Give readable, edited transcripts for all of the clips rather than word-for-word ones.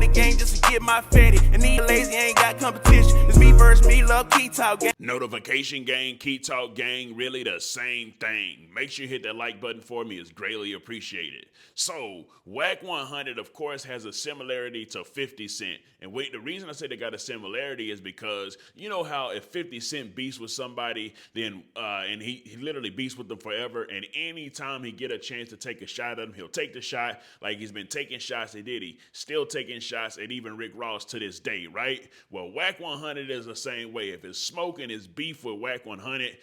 in the game just to get my fatty. And these lazy ain't got competition. It's me versus me, love key talk gang. Notification gang, key talk gang, really the same thing. Make sure you hit that like button for me, it's greatly appreciated. So, WACK100, of course, has a similarity to 50 Cent. And wait, the reason I say they got a similarity is because you know how if 50 Cent beats with somebody, then and he literally beats with them forever, and anytime he get a chance to take a shot at them, he'll take the shot. Like he's been taking shots at Diddy, still taking shots at even Rick Ross to this day, right? Well, WACK100 is the same way. If it's smoking, it's beef with WACK100.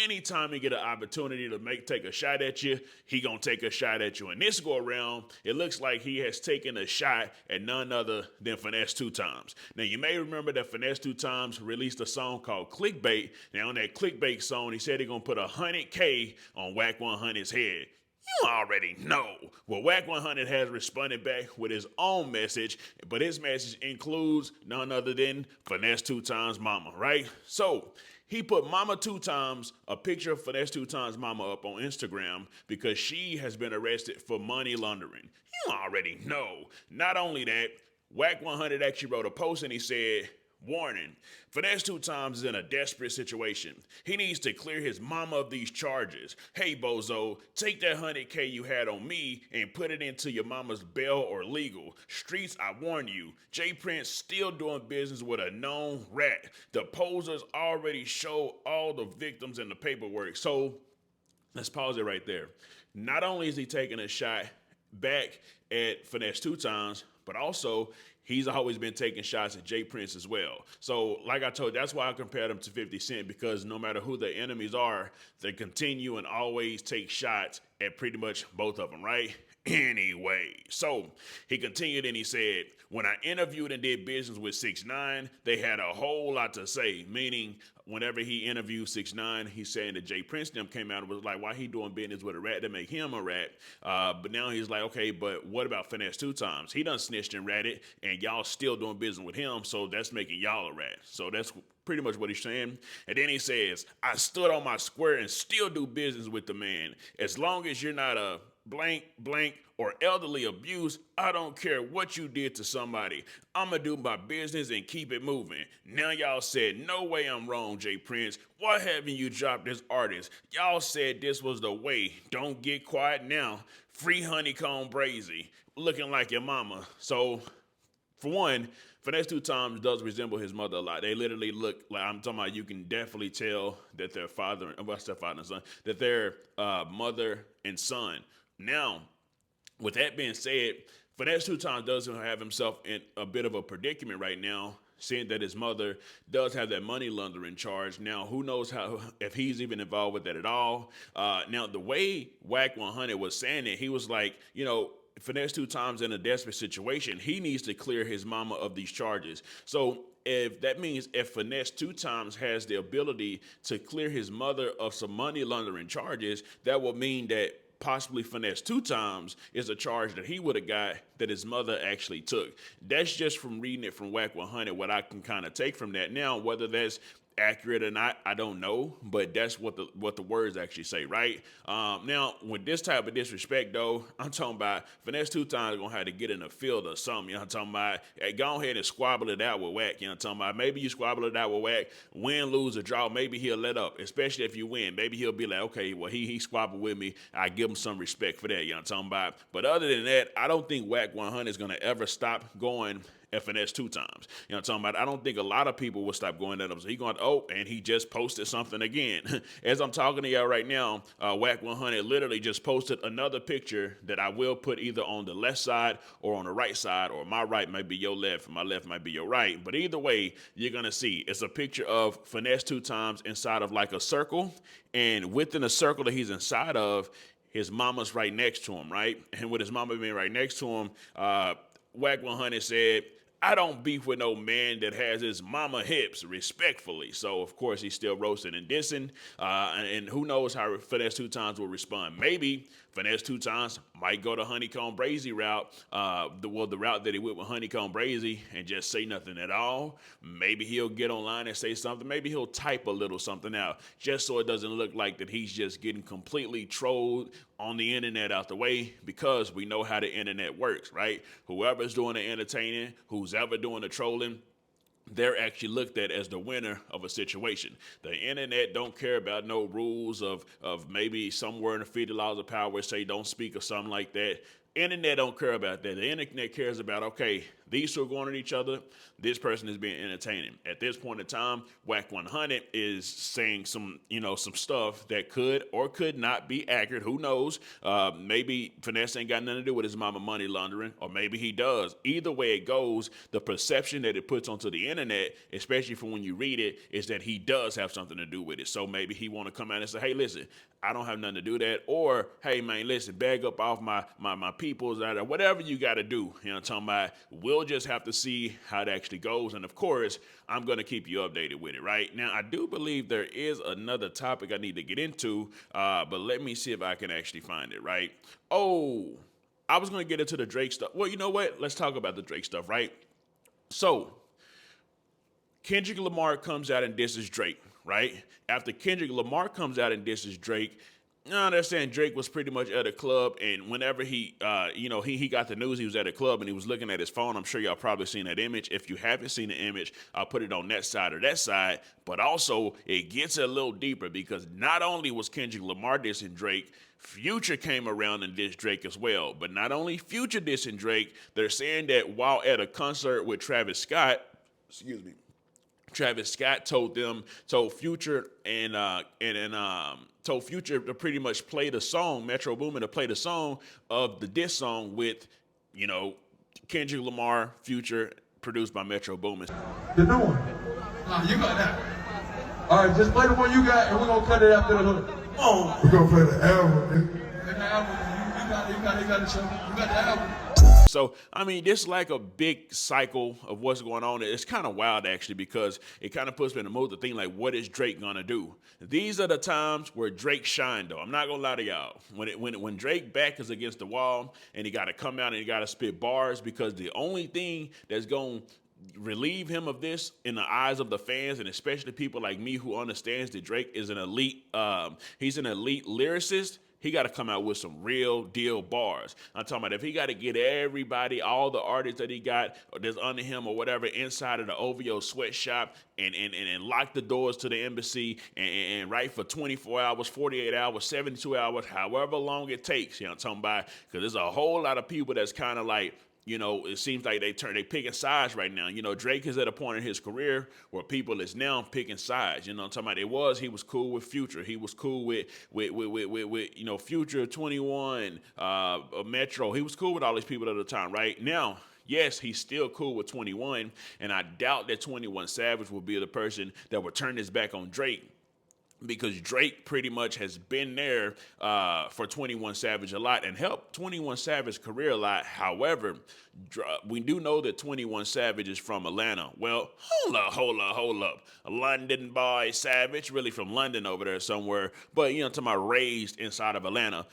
Anytime he get an opportunity to take a shot at you, he gonna take a shot at you. And this go around, it looks like he has taken a shot at none other than Finesse2tymes. Now you may remember that Finesse2tymes released a song called Clickbait. Now on that Clickbait song, he said he gonna put 100K on WACK100's head. You already know. Well, WACK100 has responded back with his own message, but his message includes none other than Finesse2tymes mama, right? So he put Mama 2Times, a picture of Finesse2tymes mama up on Instagram because she has been arrested for money laundering. You already know. Not only that, WACK100 actually wrote a post and he said, warning, Finesse2tymes is in a desperate situation. He needs to clear his mama of these charges. Hey, bozo, take that 100K you had on me and put it into your mama's bail or legal. Streets, I warn you. J Prince still doing business with a known rat. The posers already show all the victims in the paperwork. So let's pause it right there. Not only is he taking a shot back at Finesse2tymes, but also he's always been taking shots at J Prince as well. So like I told you, that's why I compared him to 50 Cent, because no matter who the enemies are, they continue and always take shots at pretty much both of them, right? Anyway, so he continued and he said, when I interviewed and did business with 6ix9ine, they had a whole lot to say, meaning whenever he interviewed 6ix9ine, he's saying that J Prince them came out and was like, why he doing business with a rat that make him a rat? But now he's like, okay, but what about Finesse2tymes? He done snitched and ratted, and y'all still doing business with him, so that's making y'all a rat. So that's pretty much what he's saying. And then he says, I stood on my square and still do business with the man. As long as you're not a blank, or elderly abuse, I don't care what you did to somebody. I'ma do my business and keep it moving. Now y'all said, no way I'm wrong, J Prince. Why haven't you dropped this artist? Y'all said this was the way. Don't get quiet now. Free Honeycomb Brazy. Looking like your mama. So, for one, Finesse2tymes does resemble his mother a lot. They literally look like, I'm talking about, you can definitely tell that they're father and son, that they're mother and son. Now, with that being said, Finesse2tymes does have himself in a bit of a predicament right now, seeing that his mother does have that money laundering charge. Now, who knows if he's even involved with that at all. Now, the way WACK100 was saying it, he was like, you know, Finesse2tymes in a desperate situation, he needs to clear his mama of these charges. So if that means if Finesse2tymes has the ability to clear his mother of some money laundering charges, that will mean that possibly Finesse2tymes is a charge that he would have got that his mother actually took. That's just from reading it from WACK100, what I can kind of take from that. Now, whether that's accurate or not, I don't know, but that's what the words actually say, right? Now, with this type of disrespect, though, I'm talking about Finesse2tymes gonna have to get in the field or something. You know what I'm talking about? Hey, go ahead and squabble it out with Wack. You know what I'm talking about? Maybe you squabble it out with Wack, win, lose, or draw. Maybe he'll let up, especially if you win. Maybe he'll be like, okay, well, he squabbled with me. I give him some respect for that. You know what I'm talking about? But other than that, I don't think WACK100 is gonna ever stop going at Finesse2tymes. You know what I'm talking about? I don't think a lot of people will stop going at him. So he going, oh, and he just posted something again. As I'm talking to y'all right now, WACK100 literally just posted another picture that I will put either on the left side or on the right side, or my right might be your left, and my left might be your right. But either way, you're going to see it's a picture of Finesse2tymes inside of like a circle, and within the circle that he's inside of, his mama's right next to him, right? And with his mama being right next to him, WACK100 said, I don't beef with no man that has his mama hips, respectfully. So, of course, he's still roasting and dissing. And who knows how Finesse2tymes will respond. Maybe Finesse2tymes might go the Honeycomb Brazy route, the route that he went with Honeycomb Brazy and just say nothing at all. Maybe he'll get online and say something. Maybe he'll type a little something out just so it doesn't look like that he's just getting completely trolled on the internet out the way, because we know how the internet works, right? Whoever's doing the entertaining, who's ever doing the trolling, they're actually looked at as the winner of a situation. The internet don't care about no rules of maybe somewhere in the 50 laws of power say don't speak or something like that. Internet don't care about that. The internet cares about, okay, these two are going at each other. This person is being entertaining. At this point in time, WACK100 is saying some stuff that could or could not be accurate. Who knows? Maybe Finesse ain't got nothing to do with his mama money laundering, or maybe he does. Either way it goes, the perception that it puts onto the internet, especially from when you read it, is that he does have something to do with it. So maybe he want to come out and say, hey, listen, I don't have nothing to do that. Or, hey, man, listen, bag up off my peoples, or whatever you got to do. You know what I'm talking about? We'll just have to see how it actually goes. And, of course, I'm going to keep you updated with it, right? Now, I do believe there is another topic I need to get into, but let me see if I can actually find it, right? Oh, I was going to get into the Drake stuff. Well, you know what? Let's talk about the Drake stuff, right? So, Kendrick Lamar comes out and disses Drake, right? After Kendrick Lamar comes out and disses Drake, they're saying Drake was pretty much at a club, and whenever he got the news, he was at a club and he was looking at his phone. I'm sure y'all probably seen that image. If you haven't seen the image, I'll put it on that side or that side. But also, it gets a little deeper, because not only was Kendrick Lamar dissing Drake, Future came around and dissed Drake as well. But not only Future dissing Drake, they're saying that while at a concert with Travis Scott, Travis Scott told Future told Future to pretty much play the song, Metro Boomin to play the song of the diss song with, Kendrick Lamar, Future, produced by Metro Boomin. The new one. You got that. All right, just play the one you got, and we're gonna cut it after the hook. Oh, we're gonna play the album. The album. You got the show. You got the album. So, I mean, this is like a big cycle of what's going on. It's kind of wild, actually, because it kind of puts me in the mood to think, like, what is Drake going to do? These are the times where Drake shined, though. I'm not going to lie to y'all. When Drake back is against the wall and he got to come out and he got to spit bars, because the only thing that's going to relieve him of this in the eyes of the fans, and especially people like me who understands that Drake is an elite, he's an elite lyricist, he got to come out with some real deal bars. I'm talking about if he got to get everybody, all the artists that he got that's under him or whatever, inside of the OVO sweatshop and lock the doors to the embassy and write for 24 hours, 48 hours, 72 hours, however long it takes. You know what I'm talking about? Because there's a whole lot of people that's kind of like, it seems like they picking sides right now. Drake is at a point in his career where people is now picking sides. I'm talking about he was cool with Future. He was cool with Future, 21, Metro. He was cool with all these people at the time, right? Now, yes, he's still cool with 21, and I doubt that 21 Savage will be the person that will turn his back on Drake, because Drake pretty much has been there for 21 Savage a lot and helped 21 Savage's career a lot. However, we do know that 21 Savage is from Atlanta. Well, hold up. A London boy, Savage, really from London over there somewhere. But, talking about raised inside of Atlanta.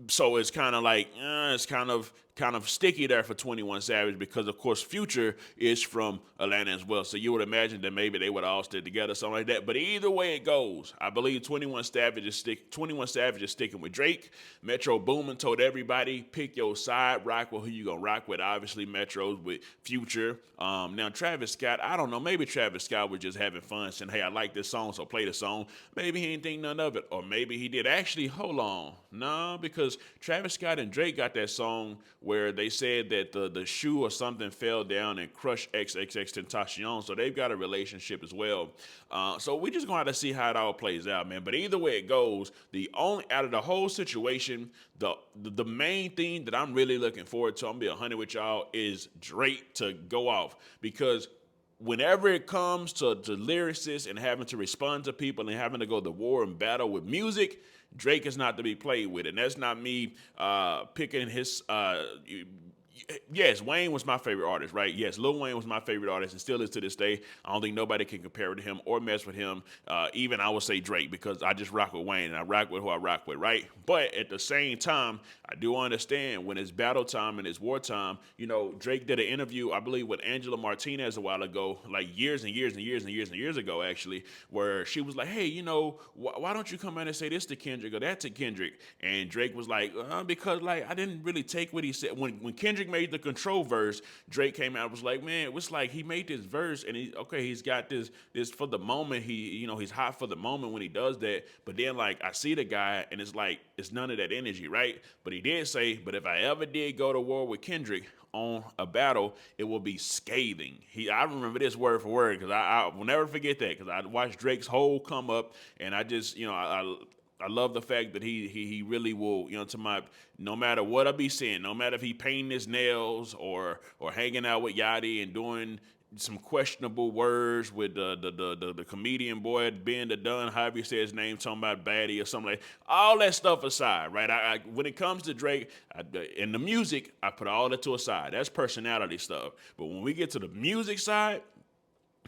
So it's kind of like, it's kind of sticky there for 21 Savage, because, of course, Future is from Atlanta as well. So you would imagine that maybe they would all stick together, something like that. But either way it goes, I believe 21 Savage is sticking with Drake. Metro Boomin told everybody, pick your side, rock with who you going to rock with. Obviously, Metro's with Future. Now, Travis Scott, I don't know. Maybe Travis Scott was just having fun, saying, hey, I like this song, so play the song. Maybe he didn't think none of it. Or maybe he did. Actually, hold on. No, because Travis Scott and Drake got that song where they said that the shoe or something fell down and crushed XXXTentacion. So they've got a relationship as well. So we just going to have to see how it all plays out, man. But either way it goes, out of the whole situation, the main thing that I'm really looking forward to, I'm going to be 100 with y'all, is Drake to go off. Because whenever it comes to lyricists and having to respond to people and having to go to war and battle with music, Drake is not to be played with. And that's not me picking his, Yes, Wayne was my favorite artist, right? Yes, Lil Wayne was my favorite artist and still is to this day. I don't think nobody can compare it to him or mess with him. Even I would say Drake, because I just rock with Wayne and I rock with who I rock with, right? But at the same time, I do understand when it's battle time and it's wartime. You know, Drake did an interview, I believe, with Angela Martinez a while ago, like years and years and years and years and years ago, actually, where she was like, hey, you know, why don't you come out and say this to Kendrick or that to Kendrick? And Drake was like, because like I didn't really take what he said. When Kendrick made the Control verse, Drake came out and was like, man, it was like he made this verse and he's got this for the moment. He's hot for the moment when he does that. But then like I see the guy and it's like it's none of that energy, right? But he did say, but if I ever did go to war with Kendrick on a battle, it will be scathing. I remember this word for word because I will never forget that, because I watched Drake's whole come up and I just, I love the fact that he really will, no matter what I be seeing, no matter if he painting his nails or hanging out with Yachty and doing some questionable words with the comedian boy Ben the Dunn, however you say his name, talking about baddie or something like all that stuff aside, right? When it comes to Drake in the music, I put all that to a side. That's personality stuff. But when we get to the music side,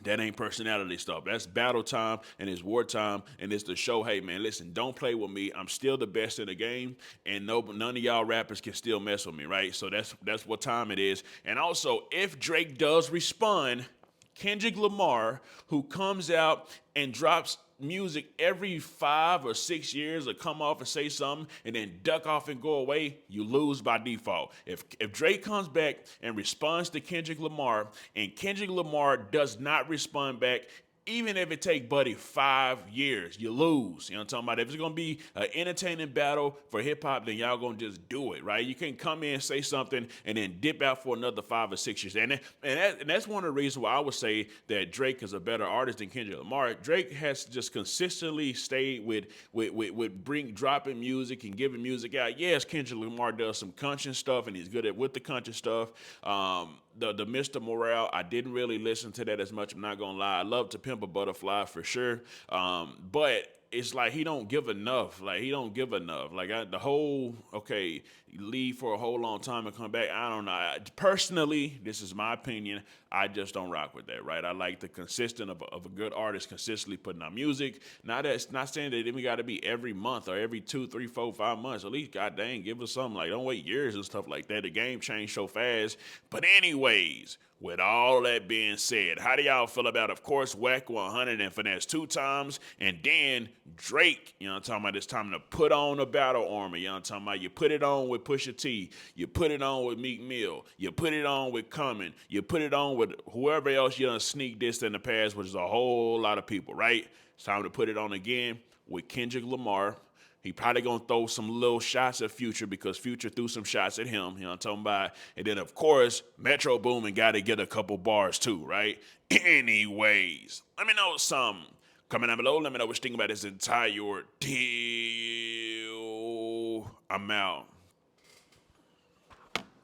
that ain't personality stuff. That's battle time and it's wartime and it's the show. Hey man, listen, don't play with me. I'm still the best in the game, and none of y'all rappers can still mess with me, right? So that's what time it is. And also, if Drake does respond, Kendrick Lamar, who comes out and drops music every 5 or 6 years, or come off and say something and then duck off and go away, you lose by default. If Drake comes back and responds to Kendrick Lamar and Kendrick Lamar does not respond back, even if it take Buddy 5 years, you lose. You know what I'm talking about? If it's going to be an entertaining battle for hip-hop, then y'all going to just do it, right? You can't come in and say something and then dip out for another 5 or 6 years. And that's one of the reasons why I would say that Drake is a better artist than Kendrick Lamar. Drake has just consistently stayed with dropping music and giving music out. Yes, Kendrick Lamar does some country stuff, and he's good with the country stuff. The Mr. Morale, I didn't really listen to that as much. I'm not gonna lie. I love To Pimp a Butterfly for sure. But it's like he don't give enough. Like the whole leave for a whole long time and come back. I don't know. Personally, this is my opinion. I just don't rock with that, right? I like the consistent of a good artist consistently putting out music. Not saying that we got to be every month or every 2, 3, 4, 5 months. At least, god dang, give us something. Like, don't wait years and stuff like that. The game changed so fast. But anyways, with all that being said, how do y'all feel about, of course, WACK100 and Finesse2tymes, and then Drake? You know what I'm talking about? It's time to put on a battle armor. You know what I'm talking about? You put it on with Pusha T. You put it on with Meek Mill. You put it on with Common. You put it on with whoever else you done sneak this in the past, which is a whole lot of people, right? It's time to put it on again with Kendrick Lamar. He probably gonna throw some little shots at Future because Future threw some shots at him. You know what I'm talking about? And then, of course, Metro Boomin got to get a couple bars too, right? Anyways, let me know something. Comment down below. Let me know what you think about this entire deal. I'm out.